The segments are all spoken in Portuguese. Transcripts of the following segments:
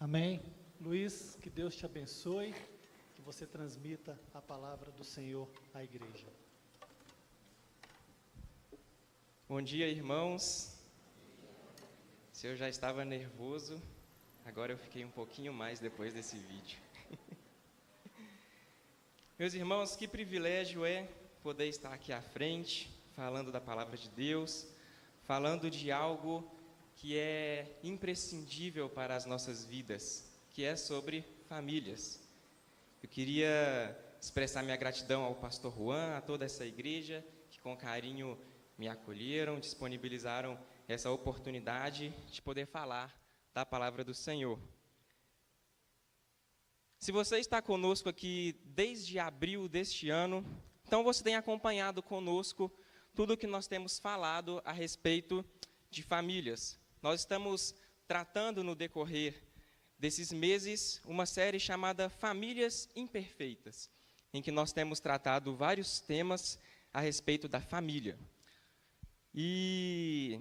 Amém. Luiz, que Deus te abençoe, que você transmita a palavra do Senhor à igreja. Bom dia, irmãos. Se eu já estava nervoso, agora eu fiquei um pouquinho mais depois desse vídeo. Meus irmãos, que privilégio é poder estar aqui à frente, falando da palavra de Deus, falando de algo que é imprescindível para as nossas vidas, que é sobre famílias. Eu queria expressar minha gratidão ao pastor Juan, a toda essa igreja, que com carinho me acolheram, disponibilizaram essa oportunidade de poder falar da palavra do Senhor. Se você está conosco aqui desde abril deste ano, então você tem acompanhado conosco tudo o que nós temos falado a respeito de famílias. Nós estamos tratando no decorrer desses meses uma série chamada Famílias Imperfeitas, em que nós temos tratado vários temas a respeito da família. E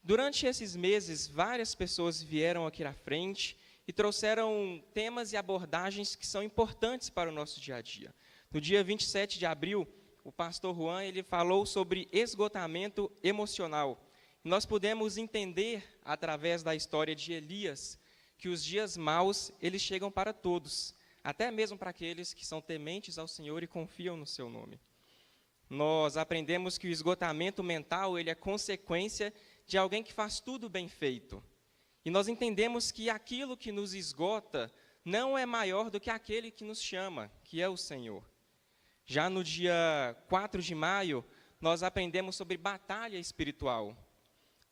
durante esses meses, várias pessoas vieram aqui à frente e trouxeram temas e abordagens que são importantes para o nosso dia a dia. No dia 27 de abril, o pastor Juan ele falou sobre esgotamento emocional. Nós podemos entender, através da história de Elias, que os dias maus, eles chegam para todos, até mesmo para aqueles que são tementes ao Senhor e confiam no seu nome. Nós aprendemos que o esgotamento mental, ele é consequência de alguém que faz tudo bem feito. E nós entendemos que aquilo que nos esgota não é maior do que aquele que nos chama, que é o Senhor. Já no dia 4 de maio, nós aprendemos sobre batalha espiritual.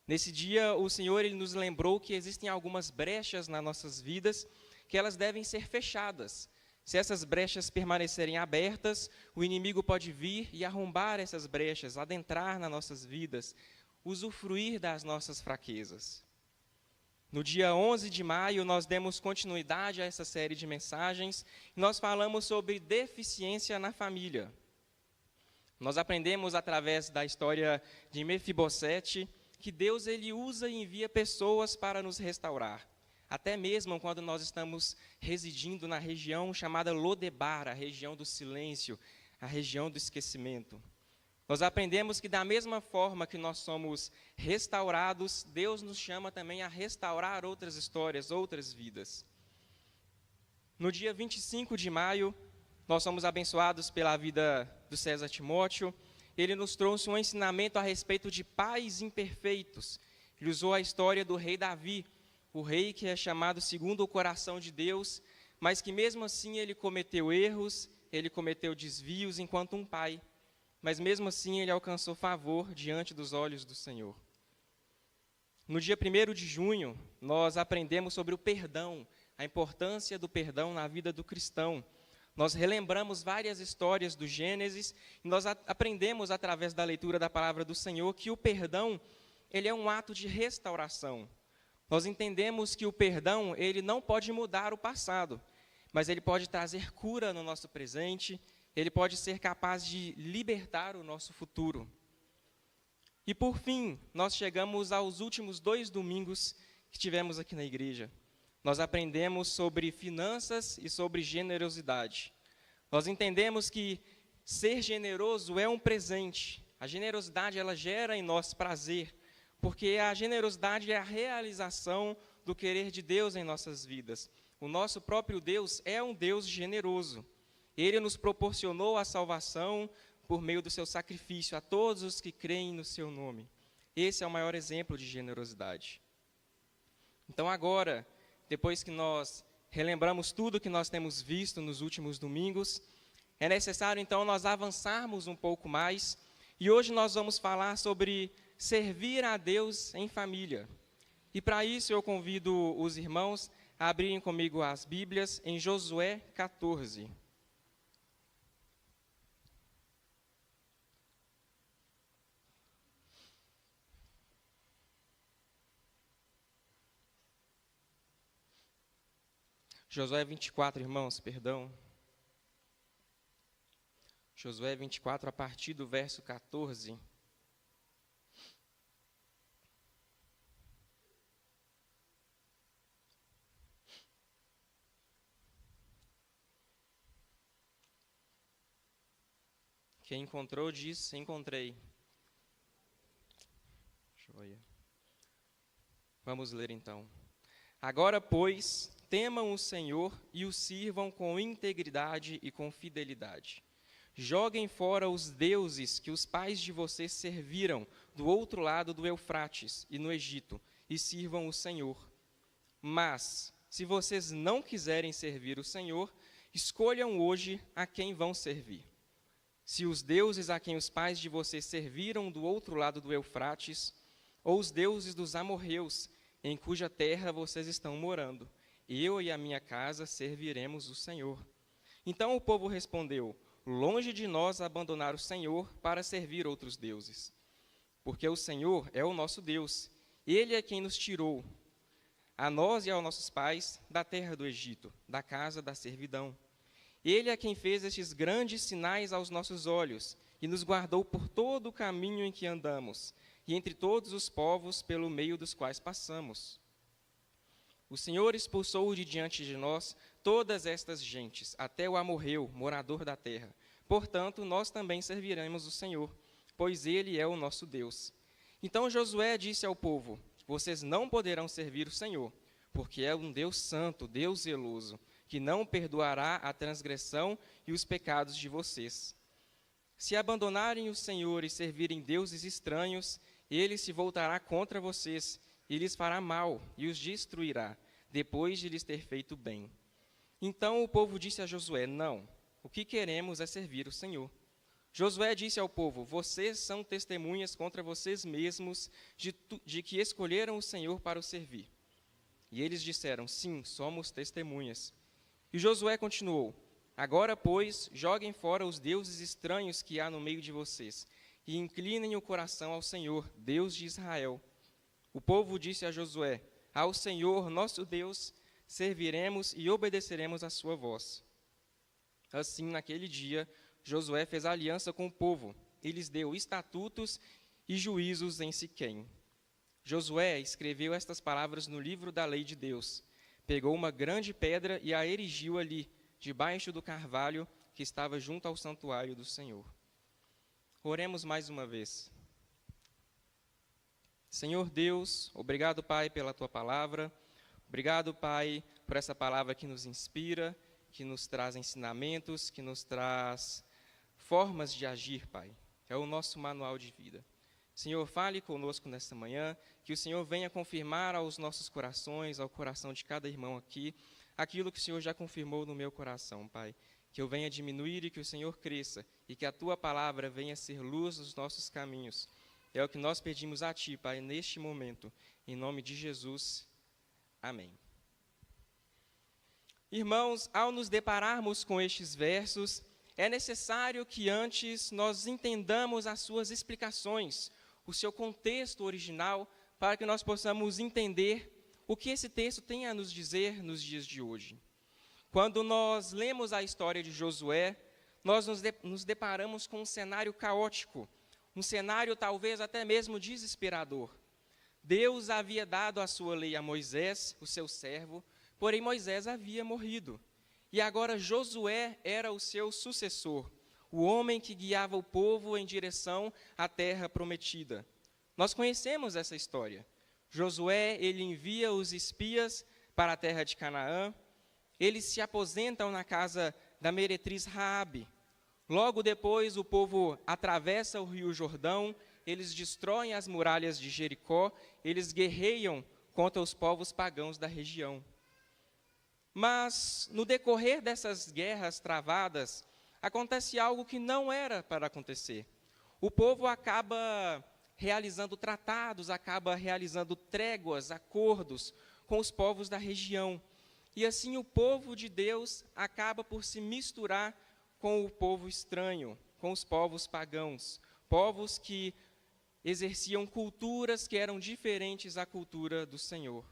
Nesse dia, o Senhor ele nos lembrou que existem algumas brechas nas nossas vidas que elas devem ser fechadas. Se essas brechas permanecerem abertas, o inimigo pode vir e arrombar essas brechas, adentrar nas nossas vidas, usufruir das nossas fraquezas. No dia 11 de maio, nós demos continuidade a essa série de mensagens e nós falamos sobre deficiência na família. Nós aprendemos através da história de Mefibosete que Deus ele usa e envia pessoas para nos restaurar. Até mesmo quando nós estamos residindo na região chamada Lodebar, a região do silêncio, a região do esquecimento. Nós aprendemos que da mesma forma que nós somos restaurados, Deus nos chama também a restaurar outras histórias, outras vidas. No dia 25 de maio, nós somos abençoados pela vida do César Timóteo. Ele nos trouxe um ensinamento a respeito de pais imperfeitos. Ele usou a história do rei Davi, o rei que é chamado segundo o coração de Deus, mas que mesmo assim ele cometeu erros, ele cometeu desvios enquanto um pai. Mas mesmo assim ele alcançou favor diante dos olhos do Senhor. No dia 1º de junho, nós aprendemos sobre o perdão, a importância do perdão na vida do cristão. Nós relembramos várias histórias do Gênesis e nós aprendemos através da leitura da palavra do Senhor que o perdão, ele é um ato de restauração. Nós entendemos que o perdão, ele não pode mudar o passado, mas ele pode trazer cura no nosso presente, ele pode ser capaz de libertar o nosso futuro. E por fim, nós chegamos aos últimos 2 domingos que tivemos aqui na igreja. Nós aprendemos sobre finanças e sobre generosidade. Nós entendemos que ser generoso é um presente. A generosidade, ela gera em nós prazer, porque a generosidade é a realização do querer de Deus em nossas vidas. O nosso próprio Deus é um Deus generoso. Ele nos proporcionou a salvação por meio do seu sacrifício a todos os que creem no seu nome. Esse é o maior exemplo de generosidade. Então agora, depois que nós relembramos tudo que nós temos visto nos últimos domingos, é necessário então nós avançarmos um pouco mais, e hoje nós vamos falar sobre servir a Deus em família. E para isso eu convido os irmãos a abrirem comigo as Bíblias em Josué 14. Josué 24, irmãos, perdão. Josué 24, a partir do verso 14. Quem encontrou diz: encontrei. Joia. Vamos ler então. Agora, pois, temam o Senhor e o sirvam com integridade e com fidelidade. Joguem fora os deuses que os pais de vocês serviram do outro lado do Eufrates e no Egito, e sirvam o Senhor. Mas, se vocês não quiserem servir o Senhor, escolham hoje a quem vão servir. Se os deuses a quem os pais de vocês serviram do outro lado do Eufrates, ou os deuses dos amorreus, em cuja terra vocês estão morando, eu e a minha casa serviremos o Senhor. Então o povo respondeu: longe de nós abandonar o Senhor para servir outros deuses. Porque o Senhor é o nosso Deus, Ele é quem nos tirou, a nós e aos nossos pais, da terra do Egito, da casa da servidão. Ele é quem fez estes grandes sinais aos nossos olhos e nos guardou por todo o caminho em que andamos, e entre todos os povos pelo meio dos quais passamos. O Senhor expulsou de diante de nós todas estas gentes, até o amorreu, morador da terra. Portanto, nós também serviremos o Senhor, pois Ele é o nosso Deus. Então Josué disse ao povo: vocês não poderão servir o Senhor, porque é um Deus santo, Deus zeloso, que não perdoará a transgressão e os pecados de vocês. Se abandonarem o Senhor e servirem deuses estranhos, Ele se voltará contra vocês e lhes fará mal e os destruirá, depois de lhes ter feito bem. Então o povo disse a Josué: não, o que queremos é servir o Senhor. Josué disse ao povo: vocês são testemunhas contra vocês mesmos de que escolheram o Senhor para o servir. E eles disseram: sim, somos testemunhas. E Josué continuou: agora, pois, joguem fora os deuses estranhos que há no meio de vocês, e inclinem o coração ao Senhor, Deus de Israel. O povo disse a Josué: ao Senhor, nosso Deus, serviremos e obedeceremos à sua voz. Assim, naquele dia, Josué fez aliança com o povo e lhes deu estatutos e juízos em Siquém. Josué escreveu estas palavras no livro da lei de Deus. Pegou uma grande pedra e a erigiu ali, debaixo do carvalho que estava junto ao santuário do Senhor. Oremos mais uma vez. Senhor Deus, obrigado, Pai, pela Tua palavra. Obrigado, Pai, por essa palavra que nos inspira, que nos traz ensinamentos, que nos traz formas de agir, Pai. É o nosso manual de vida. Senhor, fale conosco nesta manhã, que o Senhor venha confirmar aos nossos corações, ao coração de cada irmão aqui, aquilo que o Senhor já confirmou no meu coração, Pai. Que eu venha diminuir e que o Senhor cresça, e que a Tua palavra venha ser luz nos nossos caminhos. É o que nós pedimos a Ti, Pai, neste momento, em nome de Jesus. Amém. Irmãos, ao nos depararmos com estes versos, é necessário que antes nós entendamos as suas explicações, o seu contexto original, para que nós possamos entender o que esse texto tem a nos dizer nos dias de hoje. Quando nós lemos a história de Josué, nós nos deparamos com um cenário caótico, um cenário talvez até mesmo desesperador. Deus havia dado a sua lei a Moisés, o seu servo, porém Moisés havia morrido. E agora Josué era o seu sucessor, o homem que guiava o povo em direção à terra prometida. Nós conhecemos essa história. Josué, ele envia os espias para a terra de Canaã. Eles se aposentam na casa da meretriz Raabe. Logo depois, o povo atravessa o rio Jordão, eles destroem as muralhas de Jericó, eles guerreiam contra os povos pagãos da região. Mas, no decorrer dessas guerras travadas, acontece algo que não era para acontecer. O povo acaba realizando tratados, acaba realizando tréguas, acordos com os povos da região. E assim o povo de Deus acaba por se misturar com o povo estranho, com os povos pagãos, povos que exerciam culturas que eram diferentes à cultura do Senhor.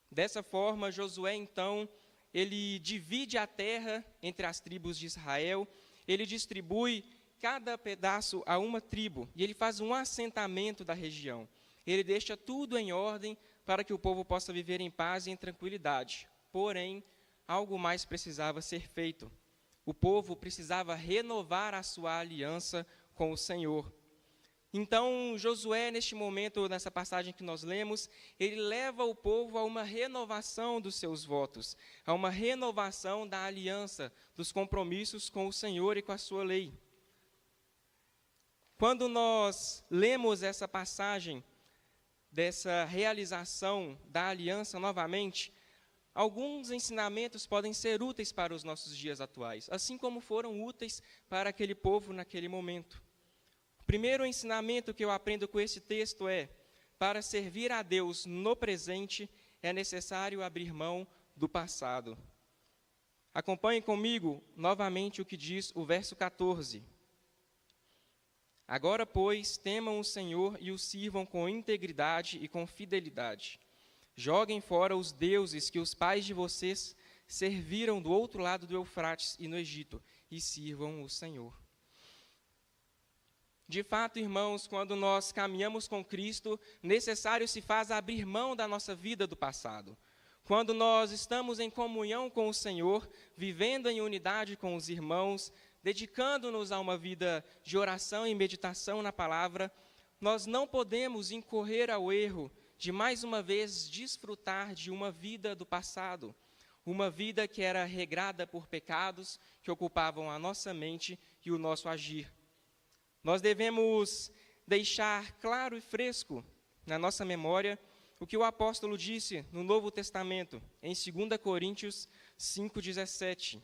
Dessa forma, Josué, então, ele divide a terra entre as tribos de Israel, ele distribui cada pedaço a uma tribo, e ele faz um assentamento da região. Ele deixa tudo em ordem para que o povo possa viver em paz e em tranquilidade. Porém, algo mais precisava ser feito. O povo precisava renovar a sua aliança com o Senhor. Então, Josué, neste momento, nessa passagem que nós lemos, ele leva o povo a uma renovação dos seus votos, a uma renovação da aliança, dos compromissos com o Senhor e com a sua lei. Quando nós lemos essa passagem, dessa realização da aliança novamente, alguns ensinamentos podem ser úteis para os nossos dias atuais, assim como foram úteis para aquele povo naquele momento. O primeiro ensinamento que eu aprendo com esse texto é: para servir a Deus no presente, é necessário abrir mão do passado. Acompanhem comigo novamente o que diz o verso 14. Agora, pois, temam o Senhor e o sirvam com integridade e com fidelidade. Joguem fora os deuses que os pais de vocês serviram do outro lado do Eufrates e no Egito, e sirvam o Senhor. De fato, irmãos, quando nós caminhamos com Cristo, necessário se faz abrir mão da nossa vida do passado. Quando nós estamos em comunhão com o Senhor, vivendo em unidade com os irmãos, dedicando-nos a uma vida de oração e meditação na palavra, nós não podemos incorrer ao erro de, mais uma vez, desfrutar de uma vida do passado, uma vida que era regrada por pecados que ocupavam a nossa mente e o nosso agir. Nós devemos deixar claro e fresco na nossa memória o que o apóstolo disse no Novo Testamento, em 2 Coríntios 5,17.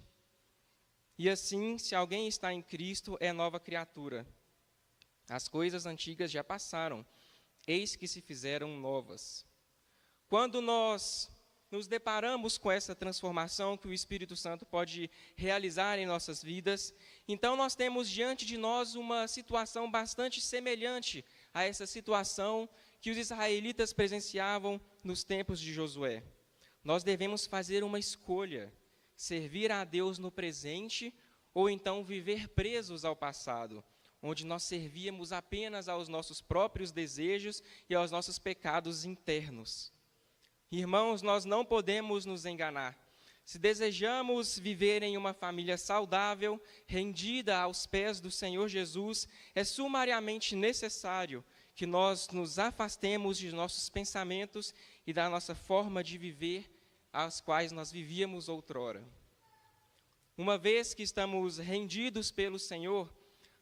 E assim, se alguém está em Cristo, é nova criatura. As coisas antigas já passaram, eis que se fizeram novas. Quando nós nos deparamos com essa transformação que o Espírito Santo pode realizar em nossas vidas, então nós temos diante de nós uma situação bastante semelhante a essa situação que os israelitas presenciavam nos tempos de Josué. Nós devemos fazer uma escolha: servir a Deus no presente ou então viver presos ao passado, onde nós servíamos apenas aos nossos próprios desejos e aos nossos pecados internos. Irmãos, nós não podemos nos enganar. Se desejamos viver em uma família saudável, rendida aos pés do Senhor Jesus, é sumariamente necessário que nós nos afastemos de nossos pensamentos e da nossa forma de viver, as quais nós vivíamos outrora. Uma vez que estamos rendidos pelo Senhor,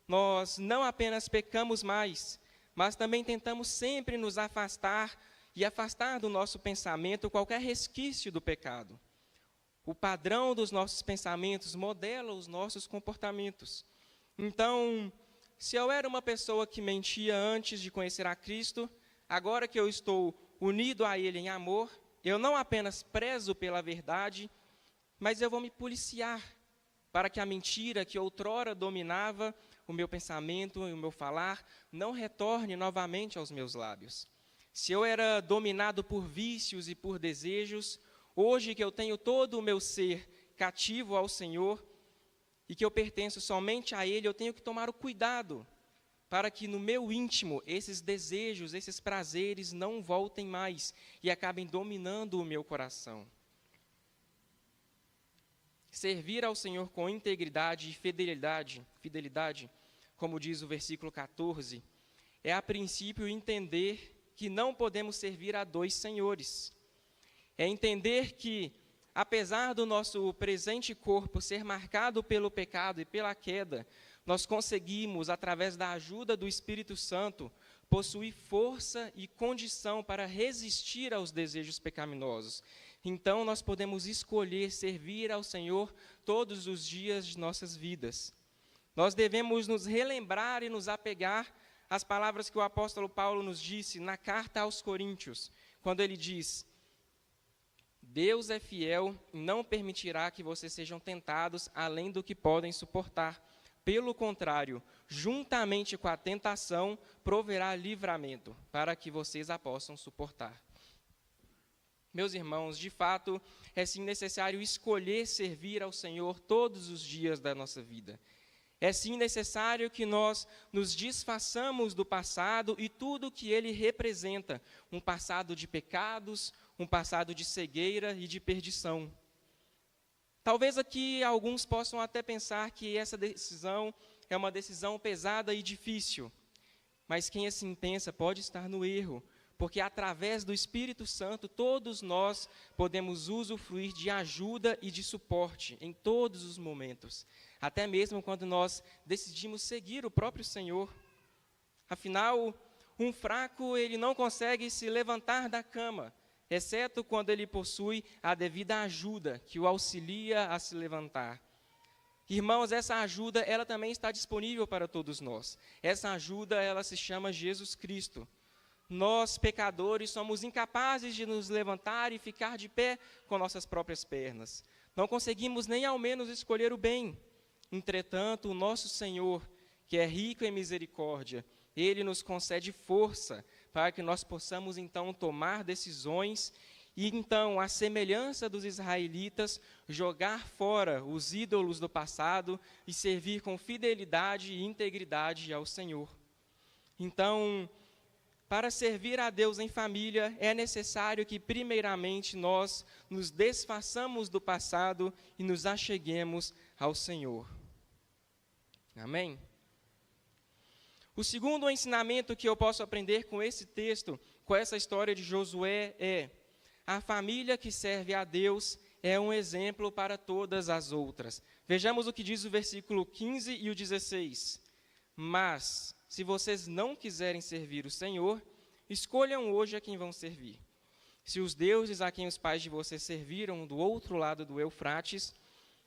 nós não apenas pecamos mais, mas também tentamos sempre nos afastar e afastar do nosso pensamento qualquer resquício do pecado. O padrão dos nossos pensamentos modela os nossos comportamentos. Então, se eu era uma pessoa que mentia antes de conhecer a Cristo, agora que eu estou unido a Ele em amor, eu não apenas prezo pela verdade, mas eu vou me policiar para que a mentira que outrora dominava o meu pensamento e o meu falar não retorne novamente aos meus lábios. Se eu era dominado por vícios e por desejos, hoje que eu tenho todo o meu ser cativo ao Senhor e que eu pertenço somente a Ele, eu tenho que tomar o cuidado para que no meu íntimo esses desejos, esses prazeres não voltem mais e acabem dominando o meu coração. Servir ao Senhor com integridade e fidelidade, como diz o versículo 14, é a princípio entender que não podemos servir a dois senhores. É entender que, apesar do nosso presente corpo ser marcado pelo pecado e pela queda, nós conseguimos, através da ajuda do Espírito Santo, possuir força e condição para resistir aos desejos pecaminosos. Então, nós podemos escolher servir ao Senhor todos os dias de nossas vidas. Nós devemos nos relembrar e nos apegar às palavras que o apóstolo Paulo nos disse na carta aos Coríntios, quando ele diz: Deus é fiel e não permitirá que vocês sejam tentados além do que podem suportar. Pelo contrário, juntamente com a tentação, proverá livramento, para que vocês a possam suportar. Meus irmãos, de fato, é sim necessário escolher servir ao Senhor todos os dias da nossa vida. É sim necessário que nós nos desfaçamos do passado e tudo o que ele representa, um passado de pecados, um passado de cegueira e de perdição. Talvez aqui alguns possam até pensar que essa decisão é uma decisão pesada e difícil, mas quem assim pensa pode estar no erro, porque através do Espírito Santo todos nós podemos usufruir de ajuda e de suporte em todos os momentos, até mesmo quando nós decidimos seguir o próprio Senhor. Afinal, um fraco ele não consegue se levantar da cama, exceto quando ele possui a devida ajuda que o auxilia a se levantar. Irmãos, essa ajuda, ela também está disponível para todos nós. Essa ajuda, ela se chama Jesus Cristo. Nós, pecadores, somos incapazes de nos levantar e ficar de pé com nossas próprias pernas. Não conseguimos nem ao menos escolher o bem. Entretanto, o nosso Senhor, que é rico em misericórdia, Ele nos concede força para que nós possamos, então, tomar decisões e, então, à semelhança dos israelitas, jogar fora os ídolos do passado e servir com fidelidade e integridade ao Senhor. Então, para servir a Deus em família, é necessário que, primeiramente, nós nos desfaçamos do passado e nos acheguemos ao Senhor. Amém? O segundo ensinamento que eu posso aprender com esse texto, com essa história de Josué, é: a família que serve a Deus é um exemplo para todas as outras. Vejamos o que diz o versículo 15 e o 16. Mas, se vocês não quiserem servir o Senhor, escolham hoje a quem vão servir. Se os deuses a quem os pais de vocês serviram do outro lado do Eufrates,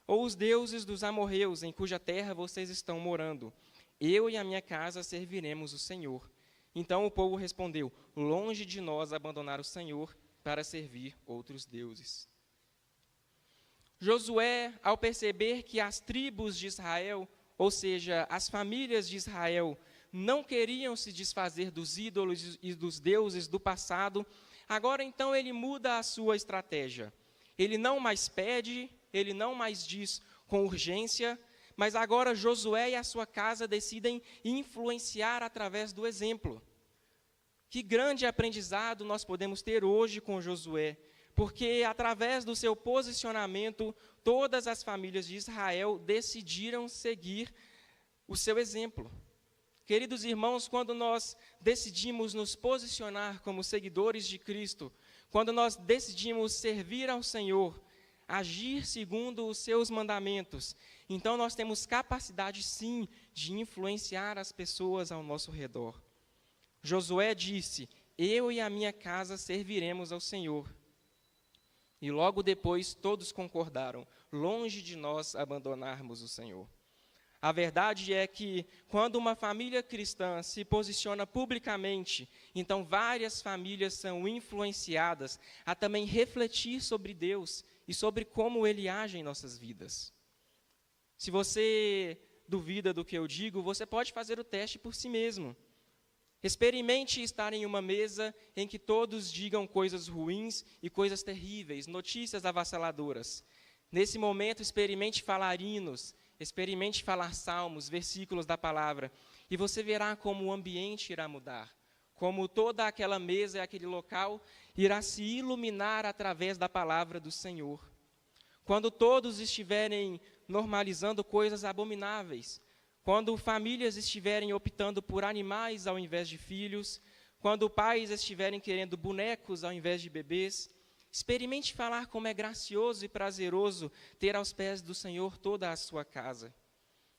ou os deuses dos amorreus em cuja terra vocês estão morando, eu e a minha casa serviremos o Senhor. Então o povo respondeu: longe de nós abandonar o Senhor para servir outros deuses. Josué, ao perceber que as tribos de Israel, ou seja, as famílias de Israel, não queriam se desfazer dos ídolos e dos deuses do passado, agora então ele muda a sua estratégia. Ele não mais pede, ele não mais diz com urgência, mas agora Josué e a sua casa decidem influenciar através do exemplo. Que grande aprendizado nós podemos ter hoje com Josué, porque através do seu posicionamento, todas as famílias de Israel decidiram seguir o seu exemplo. Queridos irmãos, quando nós decidimos nos posicionar como seguidores de Cristo, quando nós decidimos servir ao Senhor, agir segundo os seus mandamentos, então nós temos capacidade sim de influenciar as pessoas ao nosso redor. Josué disse: eu e a minha casa serviremos ao Senhor. E logo depois todos concordaram: longe de nós abandonarmos o Senhor. A verdade é que, quando uma família cristã se posiciona publicamente, então várias famílias são influenciadas a também refletir sobre Deus e sobre como Ele age em nossas vidas. Se você duvida do que eu digo, você pode fazer o teste por si mesmo. Experimente estar em uma mesa em que todos digam coisas ruins e coisas terríveis, notícias avassaladoras. Nesse momento, experimente falar hinos, experimente falar salmos, versículos da palavra, e você verá como o ambiente irá mudar, como toda aquela mesa e aquele local irá se iluminar através da palavra do Senhor. Quando todos estiverem normalizando coisas abomináveis, quando famílias estiverem optando por animais ao invés de filhos, quando pais estiverem querendo bonecos ao invés de bebês, experimente falar como é gracioso e prazeroso ter aos pés do Senhor toda a sua casa.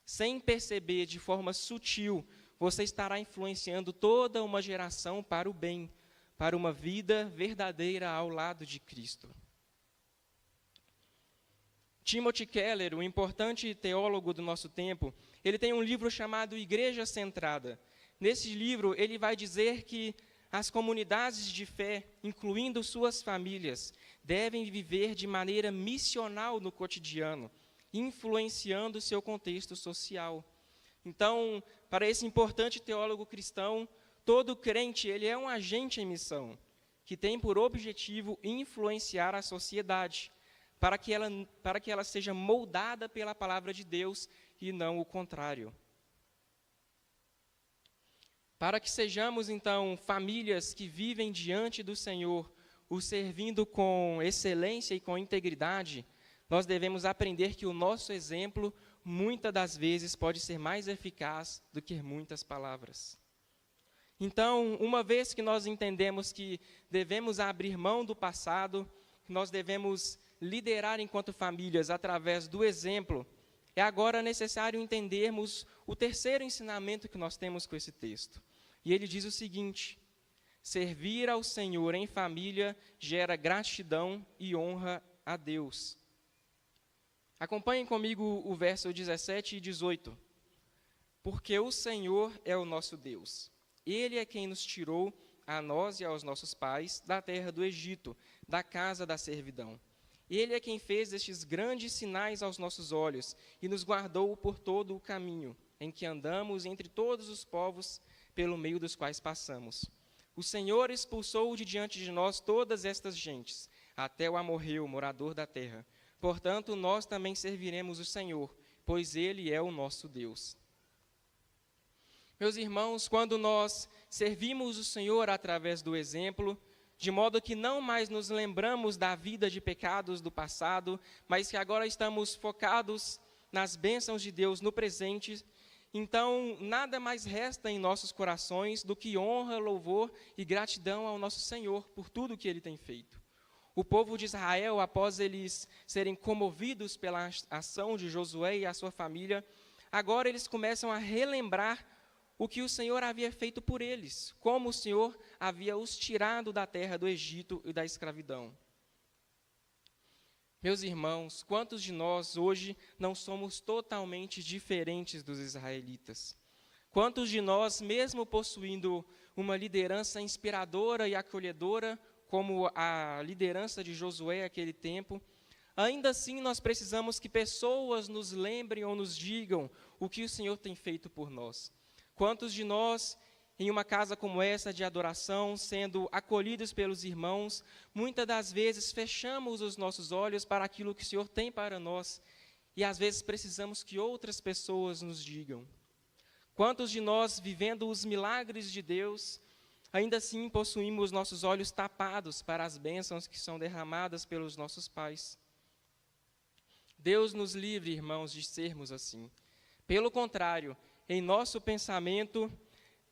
Sem perceber, de forma sutil, você estará influenciando toda uma geração para o bem, para uma vida verdadeira ao lado de Cristo. Timothy Keller, um importante teólogo do nosso tempo, ele tem um livro chamado Igreja Centrada. Nesse livro, ele vai dizer que as comunidades de fé, incluindo suas famílias, devem viver de maneira missional no cotidiano, influenciando seu contexto social. Então, para esse importante teólogo cristão, todo crente ele é um agente em missão, que tem por objetivo influenciar a sociedade, para que ela seja moldada pela palavra de Deus e não o contrário. Para que sejamos, então, famílias que vivem diante do Senhor, o servindo com excelência e com integridade, nós devemos aprender que o nosso exemplo, muitas das vezes, pode ser mais eficaz do que muitas palavras. Então, uma vez que nós entendemos que devemos abrir mão do passado, que nós devemos liderar enquanto famílias através do exemplo, é agora necessário entendermos o terceiro ensinamento que nós temos com esse texto. E ele diz o seguinte: servir ao Senhor em família gera gratidão e honra a Deus. Acompanhem comigo o verso 17 e 18. Porque o Senhor é o nosso Deus. Ele é quem nos tirou, a nós e aos nossos pais, da terra do Egito, da casa da servidão. Ele é quem fez estes grandes sinais aos nossos olhos e nos guardou por todo o caminho em que andamos entre todos os povos pelo meio dos quais passamos. O Senhor expulsou de diante de nós todas estas gentes, até o amorreu, morador da terra. Portanto, nós também serviremos o Senhor, pois Ele é o nosso Deus. Meus irmãos, quando nós servimos o Senhor através do exemplo, de modo que não mais nos lembramos da vida de pecados do passado, mas que agora estamos focados nas bênçãos de Deus no presente, então nada mais resta em nossos corações do que honra, louvor e gratidão ao nosso Senhor por tudo que Ele tem feito. O povo de Israel, após eles serem comovidos pela ação de Josué e a sua família, agora eles começam a relembrar o que o Senhor havia feito por eles, como o Senhor havia os tirado da terra do Egito e da escravidão. Meus irmãos, quantos de nós hoje não somos totalmente diferentes dos israelitas? Quantos de nós, mesmo possuindo uma liderança inspiradora e acolhedora, como a liderança de Josué naquele tempo, ainda assim nós precisamos que pessoas nos lembrem ou nos digam o que o Senhor tem feito por nós? Quantos de nós, em uma casa como essa de adoração, sendo acolhidos pelos irmãos, muitas das vezes fechamos os nossos olhos para aquilo que o Senhor tem para nós e às vezes precisamos que outras pessoas nos digam? Quantos de nós, vivendo os milagres de Deus, ainda assim possuímos nossos olhos tapados para as bênçãos que são derramadas pelos nossos pais? Deus nos livre, irmãos, de sermos assim. Pelo contrário, em nosso pensamento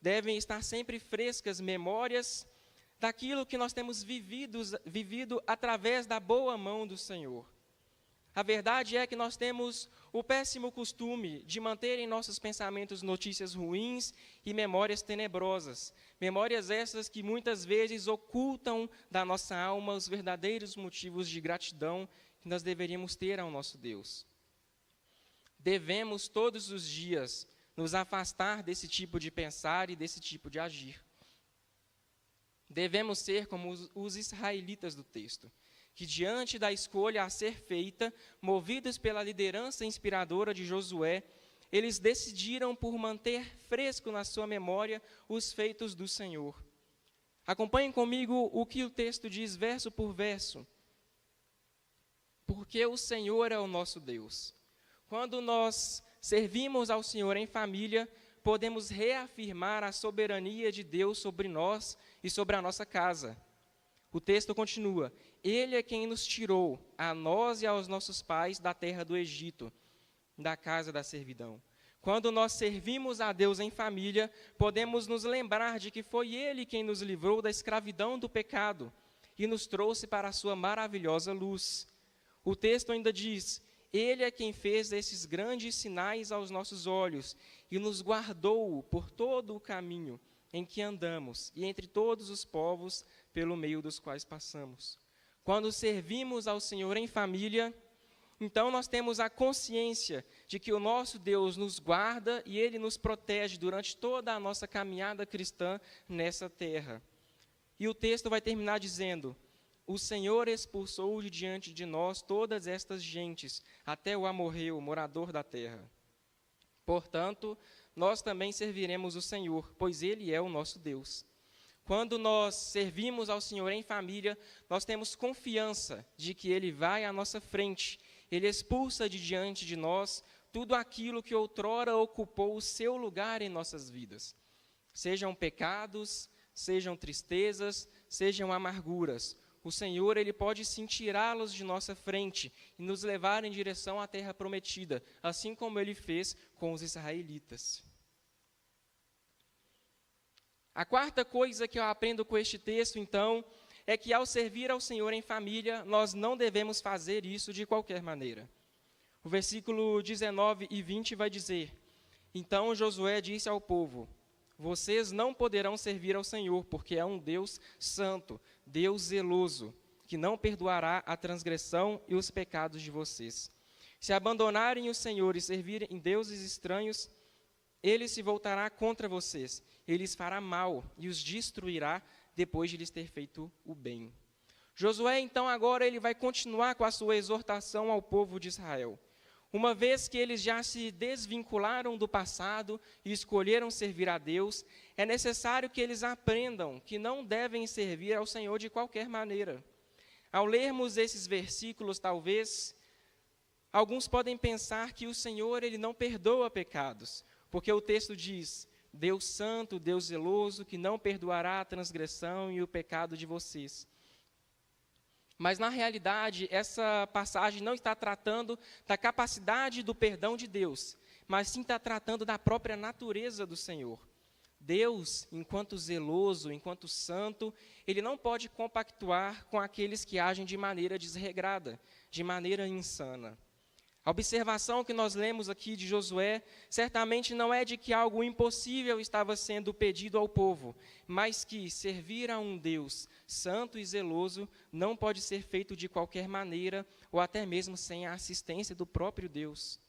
devem estar sempre frescas memórias daquilo que nós temos vivido através da boa mão do Senhor. A verdade é que nós temos o péssimo costume de manter em nossos pensamentos notícias ruins e memórias tenebrosas. Memórias essas que muitas vezes ocultam da nossa alma os verdadeiros motivos de gratidão que nós deveríamos ter ao nosso Deus. Devemos todos os dias nos afastar desse tipo de pensar e desse tipo de agir. Devemos ser como os israelitas do texto, que diante da escolha a ser feita, movidos pela liderança inspiradora de Josué, eles decidiram por manter fresco na sua memória os feitos do Senhor. Acompanhem comigo o que o texto diz verso por verso. Porque o Senhor é o nosso Deus. Quando nós servimos ao Senhor em família, podemos reafirmar a soberania de Deus sobre nós e sobre a nossa casa. O texto continua: Ele é quem nos tirou, a nós e aos nossos pais, da terra do Egito, da casa da servidão. Quando nós servimos a Deus em família, podemos nos lembrar de que foi Ele quem nos livrou da escravidão do pecado e nos trouxe para a sua maravilhosa luz. O texto ainda diz: Ele é quem fez esses grandes sinais aos nossos olhos e nos guardou por todo o caminho em que andamos e entre todos os povos pelo meio dos quais passamos. Quando servimos ao Senhor em família, então nós temos a consciência de que o nosso Deus nos guarda e Ele nos protege durante toda a nossa caminhada cristã nessa terra. E o texto vai terminar dizendo: O Senhor expulsou de diante de nós todas estas gentes, até o amorreu, morador da terra. Portanto, nós também serviremos o Senhor, pois Ele é o nosso Deus. Quando nós servimos ao Senhor em família, nós temos confiança de que Ele vai à nossa frente. Ele expulsa de diante de nós tudo aquilo que outrora ocupou o seu lugar em nossas vidas. Sejam pecados, sejam tristezas, sejam amarguras. o Senhor ele pode sim tirá-los de nossa frente e nos levar em direção à terra prometida, assim como ele fez com os israelitas. A quarta coisa que eu aprendo com este texto, então, é que ao servir ao Senhor em família, nós não devemos fazer isso de qualquer maneira. O versículo 19 e 20 vai dizer: Então Josué disse ao povo: Vocês não poderão servir ao Senhor, porque é um Deus santo, Deus zeloso, que não perdoará a transgressão e os pecados de vocês. Se abandonarem o Senhor e servirem deuses estranhos, ele se voltará contra vocês, ele lhes fará mal e os destruirá depois de lhes ter feito o bem. Josué, então, agora ele vai continuar com a sua exortação ao povo de Israel. Uma vez que eles já se desvincularam do passado e escolheram servir a Deus, é necessário que eles aprendam que não devem servir ao Senhor de qualquer maneira. Ao lermos esses versículos, talvez, alguns podem pensar que o Senhor ele não perdoa pecados, porque o texto diz: Deus santo, Deus zeloso, que não perdoará a transgressão e o pecado de vocês. Mas, na realidade, essa passagem não está tratando da capacidade do perdão de Deus, mas sim está tratando da própria natureza do Senhor. Deus, enquanto zeloso, enquanto santo, ele não pode compactuar com aqueles que agem de maneira desregrada, de maneira insana. A observação que nós lemos aqui de Josué, certamente não é de que algo impossível estava sendo pedido ao povo, mas que servir a um Deus santo e zeloso não pode ser feito de qualquer maneira, ou até mesmo sem a assistência do próprio Deus.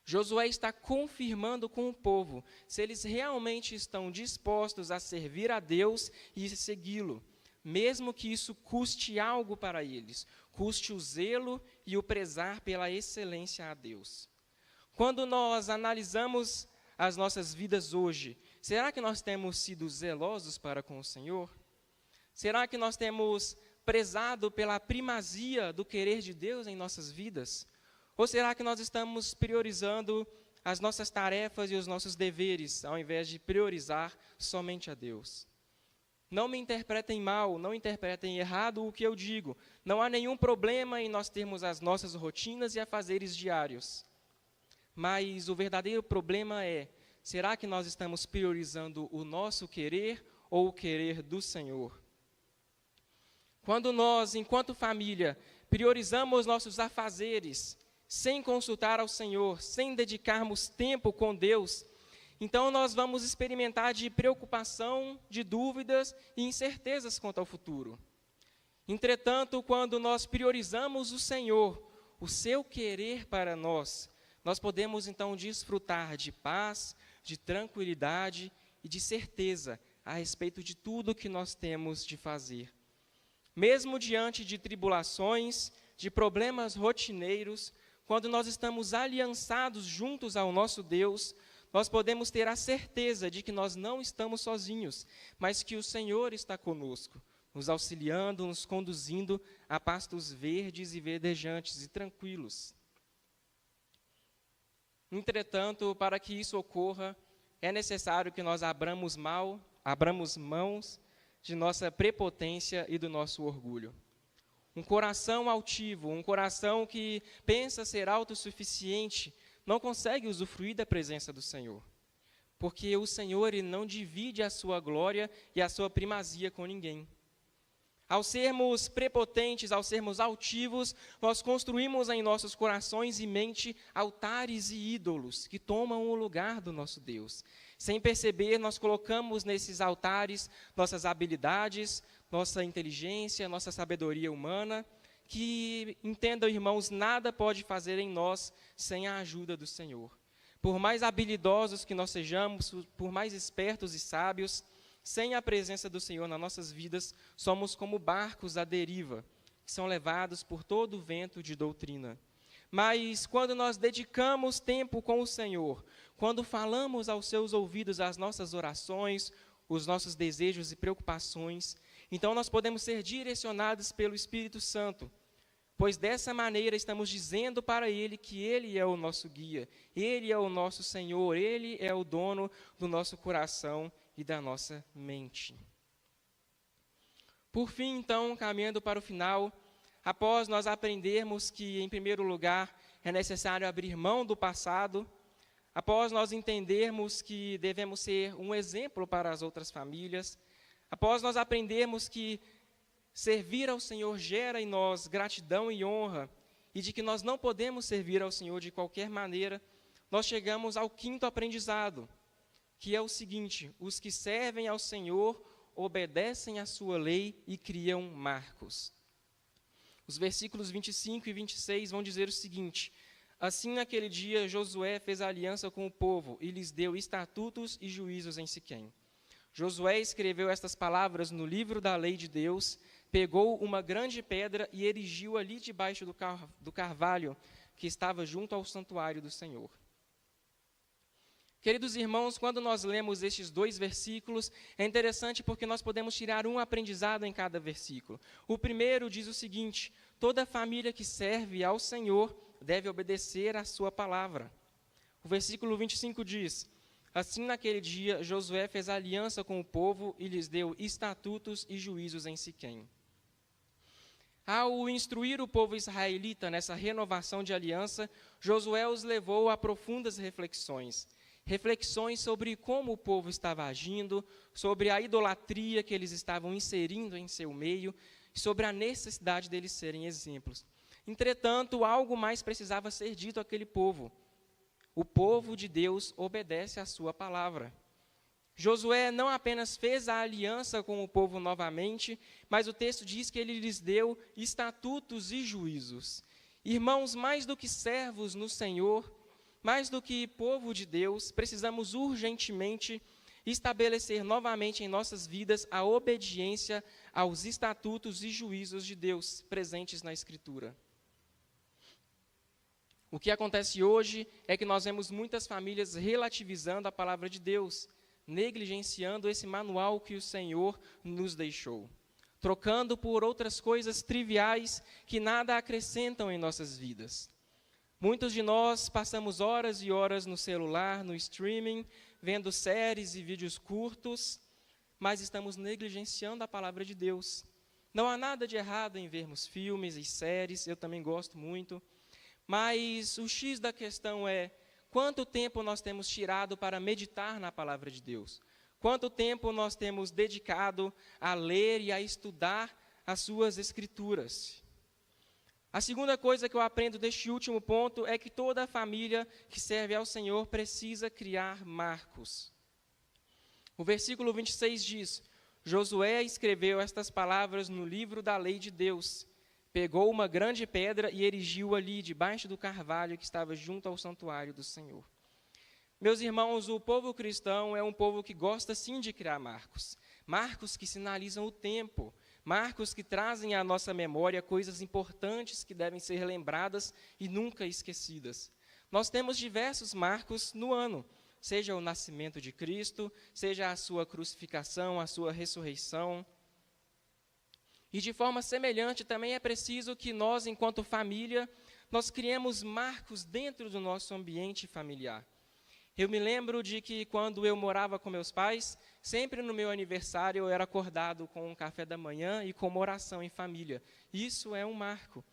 Josué está confirmando com o povo se eles realmente estão dispostos a servir a Deus e segui-lo, mesmo que isso custe algo para eles, custe o zelo e o prezar pela excelência a Deus. Quando nós analisamos as nossas vidas hoje, será que nós temos sido zelosos para com o Senhor? Será que nós temos prezado pela primazia do querer de Deus em nossas vidas? Ou será que nós estamos priorizando as nossas tarefas e os nossos deveres, ao invés de priorizar somente a Deus? Não me interpretem mal, não interpretem errado o que eu digo. Não há nenhum problema em nós termos as nossas rotinas e afazeres diários. Mas o verdadeiro problema é, será que nós estamos priorizando o nosso querer ou o querer do Senhor? Quando nós, enquanto família, priorizamos nossos afazeres, sem consultar ao Senhor, sem dedicarmos tempo com Deus, então nós vamos experimentar de preocupação, de dúvidas e incertezas quanto ao futuro. Entretanto, quando nós priorizamos o Senhor, o seu querer para nós, nós podemos então desfrutar de paz, de tranquilidade e de certeza a respeito de tudo que nós temos de fazer. Mesmo diante de tribulações, de problemas rotineiros, quando nós estamos aliançados juntos ao nosso Deus, nós podemos ter a certeza de que nós não estamos sozinhos, mas que o Senhor está conosco, nos auxiliando, nos conduzindo a pastos verdes e verdejantes e tranquilos. Entretanto, para que isso ocorra, é necessário que nós abramos mãos de nossa prepotência e do nosso orgulho. Um coração altivo, um coração que pensa ser autossuficiente, não consegue usufruir da presença do Senhor. Porque o Senhor ele não divide a sua glória e a sua primazia com ninguém. Ao sermos prepotentes, ao sermos altivos, nós construímos em nossos corações e mente altares e ídolos que tomam o lugar do nosso Deus. Sem perceber, nós colocamos nesses altares nossas habilidades, nossa inteligência, nossa sabedoria humana, que, entendam, irmãos, nada pode fazer em nós sem a ajuda do Senhor. Por mais habilidosos que nós sejamos, por mais espertos e sábios, sem a presença do Senhor nas nossas vidas, somos como barcos à deriva, que são levados por todo o vento de doutrina. Mas quando nós dedicamos tempo com o Senhor, quando falamos aos seus ouvidos as nossas orações, os nossos desejos e preocupações, então nós podemos ser direcionados pelo Espírito Santo, pois dessa maneira estamos dizendo para Ele que Ele é o nosso guia, Ele é o nosso Senhor, Ele é o dono do nosso coração e da nossa mente. Por fim, então, caminhando para o final, após nós aprendermos que, em primeiro lugar, é necessário abrir mão do passado, após nós entendermos que devemos ser um exemplo para as outras famílias, após nós aprendermos que servir ao Senhor gera em nós gratidão e honra, e de que nós não podemos servir ao Senhor de qualquer maneira, nós chegamos ao quinto aprendizado, que é o seguinte: os que servem ao Senhor obedecem à sua lei e criam marcos. Os versículos 25 e 26 vão dizer o seguinte: assim naquele dia Josué fez aliança com o povo e lhes deu estatutos e juízos em Siquém. Josué escreveu estas palavras no livro da lei de Deus, pegou uma grande pedra e erigiu ali debaixo do carvalho que estava junto ao santuário do Senhor. Queridos irmãos, quando nós lemos estes dois versículos, é interessante porque nós podemos tirar um aprendizado em cada versículo. O primeiro diz o seguinte: toda família que serve ao Senhor deve obedecer à sua palavra. O versículo 25 diz: assim naquele dia Josué fez aliança com o povo e lhes deu estatutos e juízos em Siquém. Ao instruir o povo israelita nessa renovação de aliança, Josué os levou a profundas reflexões sobre como o povo estava agindo, sobre a idolatria que eles estavam inserindo em seu meio, e sobre a necessidade deles serem exemplos. Entretanto, algo mais precisava ser dito àquele povo. O povo de Deus obedece à sua palavra. Josué não apenas fez a aliança com o povo novamente, mas o texto diz que ele lhes deu estatutos e juízos. Irmãos, mais do que servos no Senhor, mais do que povo de Deus, precisamos urgentemente estabelecer novamente em nossas vidas a obediência aos estatutos e juízos de Deus presentes na Escritura. O que acontece hoje é que nós vemos muitas famílias relativizando a palavra de Deus, negligenciando esse manual que o Senhor nos deixou, trocando por outras coisas triviais que nada acrescentam em nossas vidas. Muitos de nós passamos horas e horas no celular, no streaming, vendo séries e vídeos curtos, mas estamos negligenciando a palavra de Deus. Não há nada de errado em vermos filmes e séries, eu também gosto muito, mas o X da questão é: quanto tempo nós temos tirado para meditar na palavra de Deus? Quanto tempo nós temos dedicado a ler e a estudar as suas Escrituras? A segunda coisa que eu aprendo deste último ponto é que toda família que serve ao Senhor precisa criar marcos. O versículo 26 diz: Josué escreveu estas palavras no livro da lei de Deus, pegou uma grande pedra e erigiu ali debaixo do carvalho que estava junto ao santuário do Senhor. Meus irmãos, o povo cristão é um povo que gosta sim de criar marcos, marcos que sinalizam o tempo, marcos que trazem à nossa memória coisas importantes que devem ser lembradas e nunca esquecidas. Nós temos diversos marcos no ano, seja o nascimento de Cristo, seja a sua crucificação, a sua ressurreição. E de forma semelhante também é preciso que nós, enquanto família, nós criemos marcos dentro do nosso ambiente familiar. Eu me lembro de que quando eu morava com meus pais, sempre no meu aniversário eu era acordado com um café da manhã e com uma oração em família. Isso é um marco.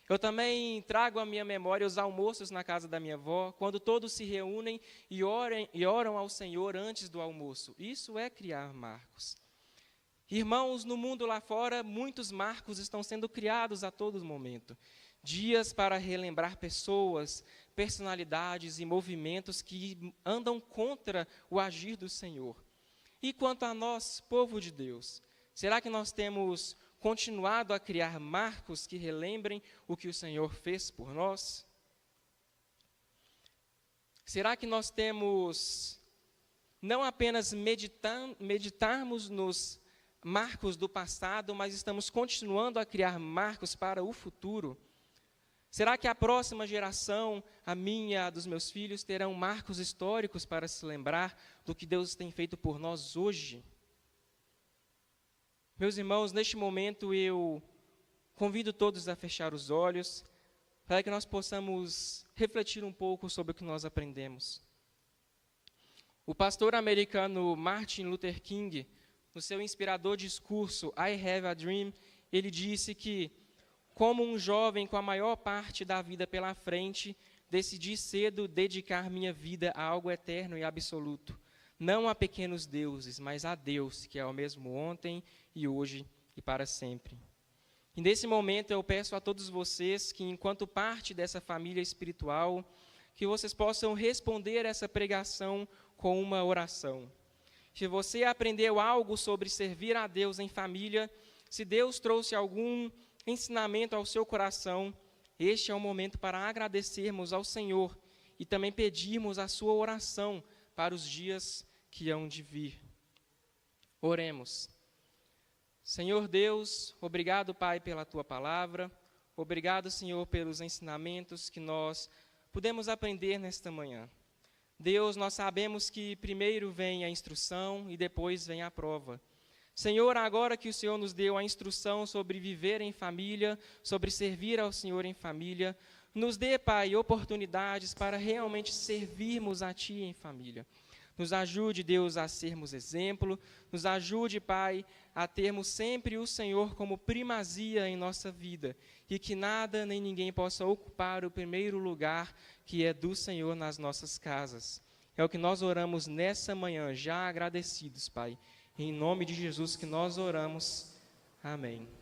Eu também trago à minha memória os almoços na casa da minha avó, quando todos se reúnem e oram ao Senhor antes do almoço. Isso é criar marcos. Irmãos, no mundo lá fora, muitos marcos estão sendo criados a todo momento. Dias para relembrar pessoas, personalidades e movimentos que andam contra o agir do Senhor. E quanto a nós, povo de Deus, será que nós temos continuado a criar marcos que relembrem o que o Senhor fez por nós? Será que nós temos não apenas meditarmos nos marcos do passado, mas estamos continuando a criar marcos para o futuro? Será que a próxima geração, a minha, a dos meus filhos, terão marcos históricos para se lembrar do que Deus tem feito por nós hoje? Meus irmãos, neste momento eu convido todos a fechar os olhos, para que nós possamos refletir um pouco sobre o que nós aprendemos. O pastor americano Martin Luther King, no seu inspirador discurso, I Have a Dream, ele disse que, como um jovem com a maior parte da vida pela frente, decidi cedo dedicar minha vida a algo eterno e absoluto, não a pequenos deuses, mas a Deus, que é o mesmo ontem e hoje e para sempre. E nesse momento eu peço a todos vocês que, enquanto parte dessa família espiritual, que vocês possam responder essa pregação com uma oração. Se você aprendeu algo sobre servir a Deus em família, se Deus trouxe algum ensinamento ao seu coração, este é o momento para agradecermos ao Senhor e também pedirmos a sua oração para os dias que hão de vir. Oremos. Senhor Deus, obrigado, Pai, pela Tua palavra. Obrigado, Senhor, pelos ensinamentos que nós pudemos aprender nesta manhã. Deus, nós sabemos que primeiro vem a instrução e depois vem a prova. Senhor, agora que o Senhor nos deu a instrução sobre viver em família, sobre servir ao Senhor em família, nos dê, Pai, oportunidades para realmente servirmos a Ti em família. Nos ajude, Deus, a sermos exemplo, nos ajude, Pai, a termos sempre o Senhor como primazia em nossa vida e que nada nem ninguém possa ocupar o primeiro lugar que é do Senhor nas nossas casas. É o que nós oramos nessa manhã, já agradecidos, Pai. Em nome de Jesus que nós oramos. Amém.